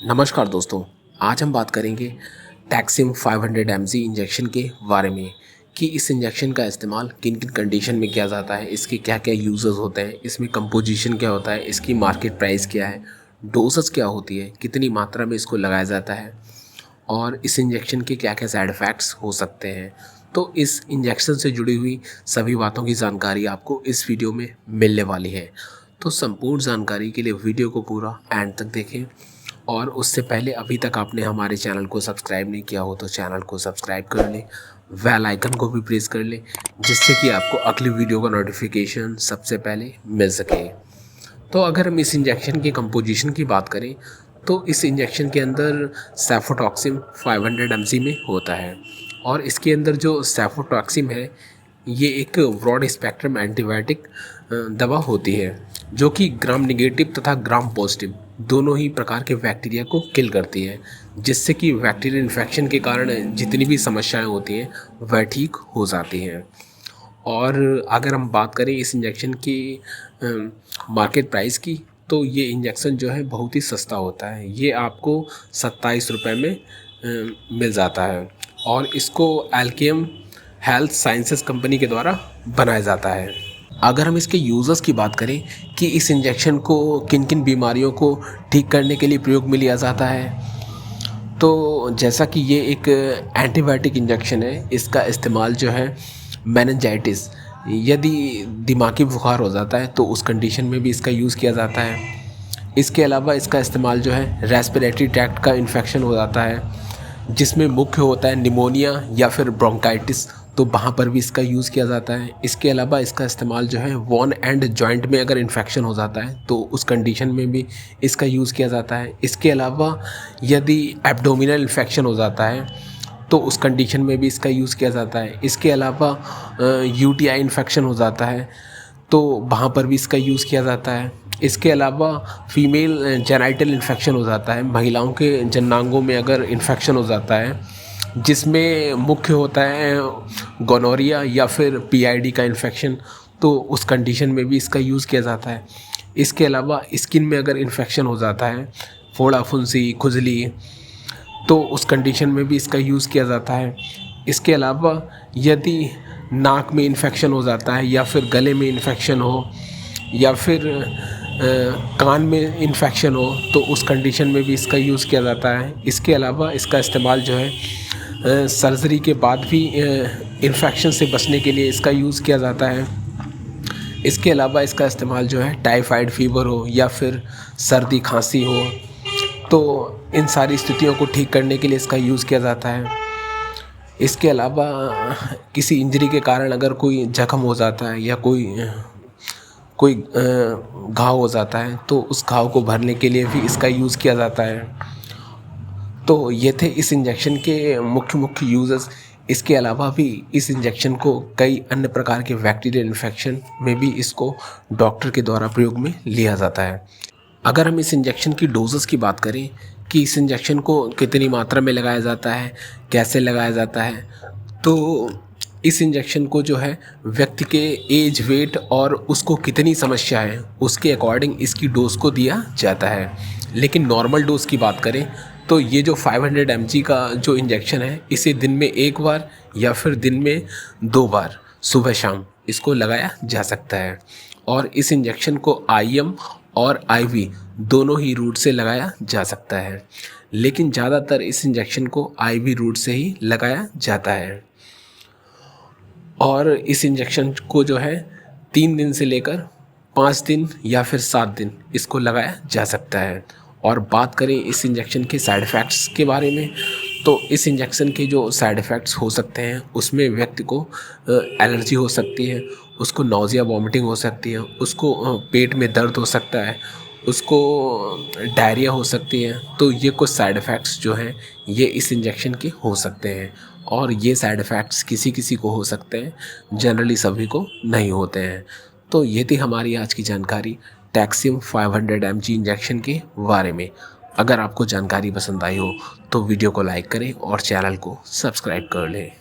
नमस्कार दोस्तों, आज हम बात करेंगे टैक्सिम 500 mg इंजेक्शन के बारे में कि इस इंजेक्शन का इस्तेमाल किन किन कंडीशन में किया जाता है, इसके क्या क्या यूजेस होते हैं, इसमें कंपोजिशन क्या होता है, इसकी मार्केट प्राइस क्या है, डोसेस क्या होती है, कितनी मात्रा में इसको लगाया जाता है और इस इंजेक्शन के क्या क्या साइड इफ़ेक्ट्स हो सकते हैं। तो इस इंजेक्शन से जुड़ी हुई सभी बातों की जानकारी आपको इस वीडियो में मिलने वाली है। तो संपूर्ण जानकारी के लिए वीडियो को पूरा एंड तक देखें और उससे पहले अभी तक आपने हमारे चैनल को सब्सक्राइब नहीं किया हो तो चैनल को सब्सक्राइब कर लें, बेल आइकन को भी प्रेस कर लें जिससे कि आपको अगली वीडियो का नोटिफिकेशन सबसे पहले मिल सके। तो अगर हम इस इंजेक्शन की कंपोजिशन की बात करें तो इस इंजेक्शन के अंदर सेफोटॉक्सिम 500 mg में होता है और इसके अंदर जो सेफोटॉक्सिम है ये एक ब्रॉड स्पेक्ट्रम एंटीबायोटिक दवा होती है जो कि ग्राम नेगेटिव तथा ग्राम पॉजिटिव दोनों ही प्रकार के बैक्टीरिया को किल करती है, जिससे कि बैक्टीरियल इन्फेक्शन के कारण जितनी भी समस्याएं होती हैं वह ठीक हो जाती हैं। और अगर हम बात करें इस इंजेक्शन की मार्केट प्राइस की तो ये इंजेक्शन जो है बहुत ही सस्ता होता है। ये आपको 27 रुपये में मिल जाता है और इसको एल्केम हेल्थ साइंसेस कंपनी के द्वारा बनाया जाता है। अगर हम इसके यूज़र्स की बात करें कि इस इंजेक्शन को किन किन बीमारियों को ठीक करने के लिए प्रयोग में लिया जाता है, तो जैसा कि ये एक एंटीबायोटिक इंजेक्शन है, इसका इस्तेमाल जो है मेनिंजाइटिस यदि दिमागी बुखार हो जाता है तो उस कंडीशन में भी इसका यूज़ किया जाता है। इसके अलावा इसका इस्तेमाल जो है रेस्पिरेटरी ट्रैक्ट का इन्फेक्शन हो जाता है जिसमें मुख्य होता है निमोनिया या फिर ब्रोंकाइटिस, तो वहाँ पर भी इसका यूज़ किया जाता है। इसके अलावा इसका इस्तेमाल जो है वॉन एंड जॉइंट में अगर इन्फेक्शन हो जाता है तो उस कंडीशन में भी इसका यूज़ किया जाता है। इसके अलावा यदि एब्डोमिनल इन्फेक्शन हो जाता है तो उस कंडीशन में भी इसका यूज़ किया जाता है। इसके अलावा यूटीआई इन्फेक्शन हो जाता है तो वहाँ पर भी इसका यूज़ किया जाता है। इसके अलावा फीमेल जेनाइटल इन्फेक्शन हो जाता है, महिलाओं के जननांगों में अगर इन्फेक्शन हो जाता है जिसमें मुख्य होता है गोनोरिया या फिर पीआईडी का इन्फेक्शन, तो उस कंडीशन में भी इसका यूज़ किया जाता है। इसके अलावा स्किन में अगर इन्फेक्शन हो जाता है, फोड़ा फुंसी खुजली, तो उस कंडीशन में भी इसका यूज़ किया जाता है। इसके अलावा यदि नाक में इन्फेक्शन हो जाता है या फिर गले में इन्फेक्शन हो या फिर कान में इन्फेक्शन हो तो उस कंडीशन में भी इसका यूज़ किया जाता है। इसके अलावा इसका इस्तेमाल जो है सर्जरी के बाद भी इन्फेक्शन से बचने के लिए इसका यूज़ किया जाता है। इसके अलावा इसका इस्तेमाल जो है टाइफाइड फीवर हो या फिर सर्दी खांसी हो तो इन सारी स्थितियों को ठीक करने के लिए इसका यूज़ किया जाता है। इसके अलावा किसी इंजरी के कारण अगर कोई जख्म हो जाता है या कोई घाव हो जाता है तो उस घाव को भरने के लिए भी इसका यूज़ किया जाता है। तो ये थे इस इंजेक्शन के मुख्य यूज़र्स। इसके अलावा भी इस इंजेक्शन को कई अन्य प्रकार के बैक्टीरियल इन्फेक्शन में भी इसको डॉक्टर के द्वारा प्रयोग में लिया जाता है। अगर हम इस इंजेक्शन की डोजेस की बात करें कि इस इंजेक्शन को कितनी मात्रा में लगाया जाता है, कैसे लगाया जाता है, तो इस इंजेक्शन को जो है व्यक्ति के एज, वेट और उसको कितनी समस्या है उसके अकॉर्डिंग इसकी डोज को दिया जाता है। लेकिन नॉर्मल डोज की बात करें तो ये जो 500 mg का जो इंजेक्शन है इसे दिन में एक बार या फिर दिन में 2 बार सुबह शाम इसको लगाया जा सकता है और इस इंजेक्शन को IM और IV दोनों ही रूट से लगाया जा सकता है, लेकिन ज़्यादातर इस इंजेक्शन को IV रूट से ही लगाया जाता है। और इस इंजेक्शन को जो है 3 दिन से लेकर 5 दिन या फिर 7 दिन इसको लगाया जा सकता है। और बात करें इस इंजेक्शन के साइड इफ़ेक्ट्स के बारे में तो इस इंजेक्शन के जो साइड इफ़ेक्ट्स हो सकते हैं उसमें व्यक्ति को एलर्जी हो सकती है, उसको नौजिया वॉमिटिंग हो सकती है, उसको पेट में दर्द हो सकता है, उसको डायरिया हो सकती है। तो ये कुछ साइड इफ़ेक्ट्स जो हैं ये इस इंजेक्शन के हो सकते हैं और ये साइड इफ़ेक्ट्स किसी किसी को हो सकते हैं, जनरली सभी को नहीं होते हैं। तो ये थी हमारी आज की जानकारी टैक्सिम 500 mg इंजेक्शन के बारे में। अगर आपको जानकारी पसंद आई हो तो वीडियो को लाइक करें और चैनल को सब्सक्राइब कर लें।